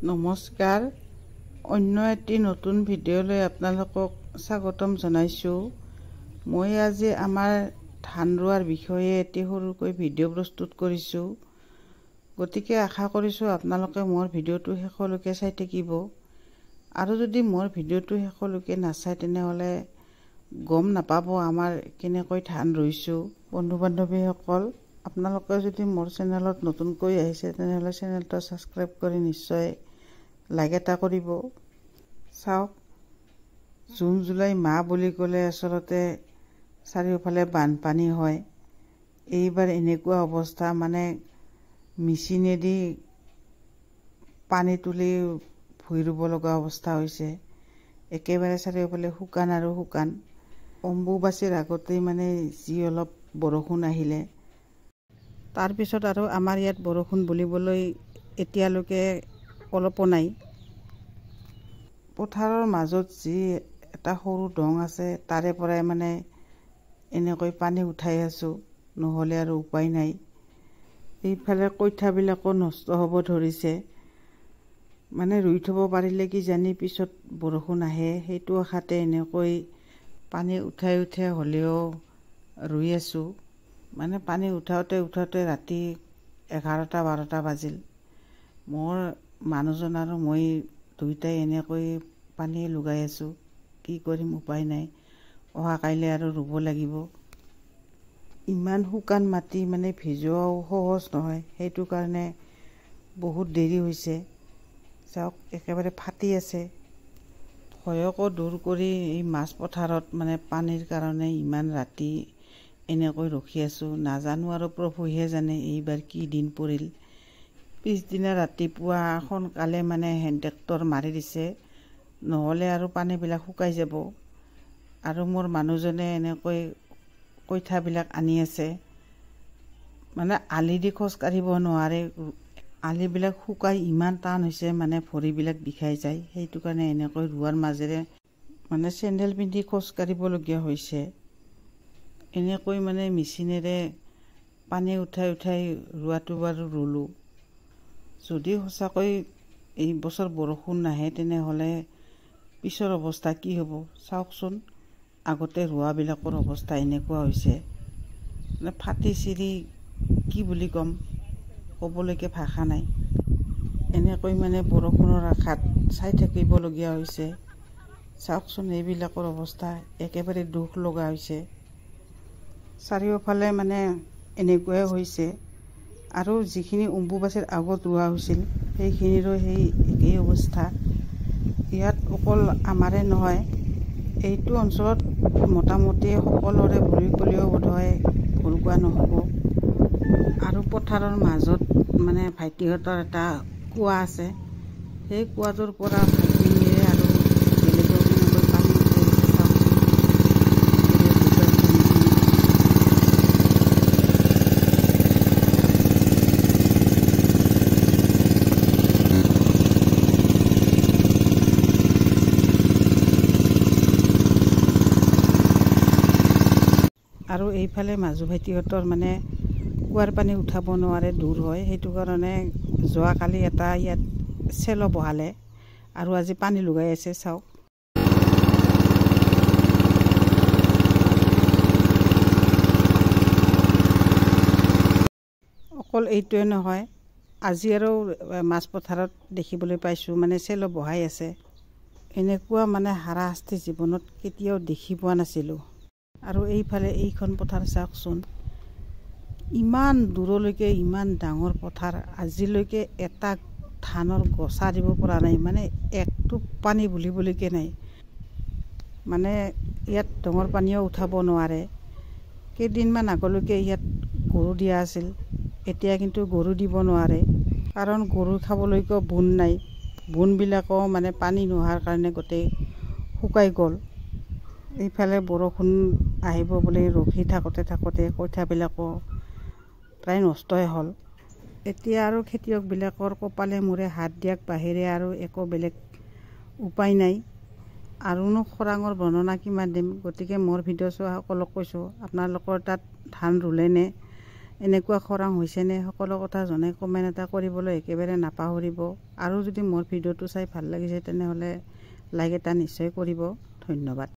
নমস্কাৰ, অন্য এটি নতুন ভিডিঅ'লৈ আপোনালোকক স্বাগতম জনাইছোঁ। মই আজি আমাৰ ধান ৰোৱাৰ বিষয়ে এটি সৰুকৈ ভিডিঅ' প্ৰস্তুত কৰিছোঁ। গতিকে আশা কৰিছোঁ আপোনালোকে মোৰ ভিডিঅ'টো শেষলৈকে চাই থাকিব। আৰু যদি মোৰ ভিডিঅ'টো শেষলৈকে নাচায় তেনেহ'লে গম নাপাব আমাৰ কেনেকৈ ধান ৰুইছোঁ। বন্ধু বান্ধৱীসকল, আপোনালোকে যদি মোৰ চেনেলত নতুনকৈ আহিছে তেনেহ'লে চেনেলটো ছাবস্ক্ৰাইব কৰি নিশ্চয় লাইক এটা কৰিব। চাওক, জুন জুলাই মাহ বুলি ক'লে আচলতে চাৰিওফালে বানপানী হয়। এইবাৰ এনেকুৱা অৱস্থা, মানে মেচিনেদি পানী তুলি ভুই ৰুব লগা অৱস্থা হৈছে। একেবাৰে চাৰিওফালে শুকান আৰু শুকান। অম্বুবাচীৰ আগতেই মানে যি অলপ বৰষুণ আহিলে, তাৰপিছত আৰু আমাৰ ইয়াত বৰষুণ বুলিবলৈ এতিয়ালৈকে অলপো নাই। পথাৰৰ মাজত যি এটা সৰু দং আছে তাৰে পৰাই মানে এনেকৈ পানী উঠাই আছোঁ, নহ'লে আৰু উপায় নাই। এইফালে কঠীয়াবিলাকো নষ্ট হ'ব ধৰিছে, মানে ৰুই থ'ব পাৰিলে কিজানি পিছত বৰষুণ আহে, সেইটো আশাতে এনেকৈ পানী উঠাই উঠাই হ'লেও ৰুই আছোঁ। মানে পানী উঠাওঁতে ৰাতি 11-12 বাজিল। মোৰ মানুহজন আৰু মই দুয়োটাই এনেকৈ পানী লগাই আছোঁ। কি কৰিম, উপায় নাই। অহা কাইলৈ আৰু ৰুব লাগিব। ইমান শুকান মাটি মানে ভিজোৱাও সহজ নহয়, সেইটো কাৰণে বহুত দেৰি হৈছে। চাওক, একেবাৰে ফাটি আছে। ভয়কো দূৰ কৰি এই মাছ পথাৰত মানে পানীৰ কাৰণে ইমান ৰাতি এনেকৈ ৰখি আছোঁ। নাজানো আৰু প্ৰভুহে জানে এইবাৰ কি দিন পৰিল। পিছদিনা ৰাতিপুৱা সোনকালে মানে হেণ্ড ট্ৰেক্টৰ মাৰি দিছে, নহ'লে আৰু পানীবিলাক শুকাই যাব। আৰু মোৰ মানুহজনে এনেকৈ কঠীয়াবিলাক আনি আছে। মানে আলি দি খোজ কাঢ়িব নোৱাৰে, আলিবিলাক শুকাই ইমান টান হৈছে, মানে ভৰিবিলাক বিষাই যায়। সেইটো কাৰণে এনেকৈ ৰোৱাৰ মাজেৰে মানে চেণ্ডেল পিন্ধি খোজ কাঢ়িবলগীয়া হৈছে। এনেকৈ মানে মেচিনেৰে পানী উঠাই উঠাই ৰোৱাটো বাৰু ৰুলোঁ। যদি সঁচাকৈ এই বছৰ বৰষুণ নাহে তেনেহ'লে পিছৰ অৱস্থা কি হ'ব চাওকচোন। আগতে ৰোৱাবিলাকৰ অৱস্থা এনেকুৱা হৈছে, মানে ফাটি চিৰি কি বুলি ক'ম, ক'বলৈকে ভাষা নাই। এনেকৈ মানে বৰষুণৰ আশাত চাই থাকিবলগীয়া হৈছে। চাওকচোন, এইবিলাকৰ অৱস্থা একেবাৰে দুখ লগা হৈছে। চাৰিওফালে মানে এনেকুৱাই হৈছে। আৰু যিখিনি অম্বুবাচীৰ আগত ৰোৱা হৈছিল সেইখিনিৰো সেই একেই অৱস্থা। ইয়াত অকল আমাৰে নহয়, এইটো অঞ্চলত মোটামুটি সকলোৰে ভুল বুলিও বোধহয় ভুল কোৱা নহ'ব। আৰু পথাৰৰ মাজত মানে ভাইটিহঁতৰ এটা কুঁৱা আছে, সেই কুঁৱাটোৰ পৰা ভাইটিয়ে আৰু বেলেগক এনেকৈ পানী উঠাই আছে। চাওকচোন, আৰু এইফালে মাজু ভাইটিহঁতৰ মানে কুঁৱাৰ পানী উঠাব নোৱাৰে, দূৰ হয়। সেইটো কাৰণে যোৱাকালি এটা ইয়াত চেলো বহালে আৰু আজি পানী লগাই আছে। চাওক, অকল এইটোৱে নহয়, আজি আৰু মাছ পথাৰত দেখিবলৈ পাইছোঁ মানে চেলো বহাই আছে। এনেকুৱা মানে হাৰাশাস্তি জীৱনত কেতিয়াও দেখি পোৱা নাছিলোঁ। আৰু এইফালে এইখন পথাৰ চাওকচোন, ইমান দূৰলৈকে ইমান ডাঙৰ পথাৰ, আজিলৈকে এটা ধানৰ গছা দিব পৰা নাই, মানে একটো পানী বুলিবলৈকে নাই। মানে ইয়াত ডাঙৰ পানীও উঠাব নোৱাৰে। কেইদিনমান আগলৈকে ইয়াত গৰু দিয়া আছিল, এতিয়া কিন্তু গৰু দিব নোৱাৰে, কাৰণ গৰু খাবলৈকো বোন নাই। বোনবিলাকো মানে পানী নোহোৱাৰ কাৰণে গোটেই শুকাই গ'ল। এইফালে বৰষুণ আহিব বুলি ৰখি থাকোঁতে কঠীয়াবিলাকো প্ৰায় নষ্টই হ'ল। এতিয়া আৰু খেতিয়কবিলাকৰ কপালে মূৰে হাত দিয়াক বাহিৰে আৰু একো বেলেগ উপায় নাই। আৰুনো খৰাঙৰ বৰ্ণনা কিমান দিম। গতিকে মোৰ ভিডিঅ' চোৱা সকলক কৈছোঁ, আপোনালোকৰ তাত ধান ৰুলেনে এনেকুৱা খৰাং হৈছেনে সকলো কথা জনাই কমেণ্ট এটা কৰিবলৈ একেবাৰে নাপাহৰিব। আৰু যদি মোৰ ভিডিঅ'টো চাই ভাল লাগিছে তেনেহ'লে লাইক এটা নিশ্চয় কৰিব। ধন্যবাদ।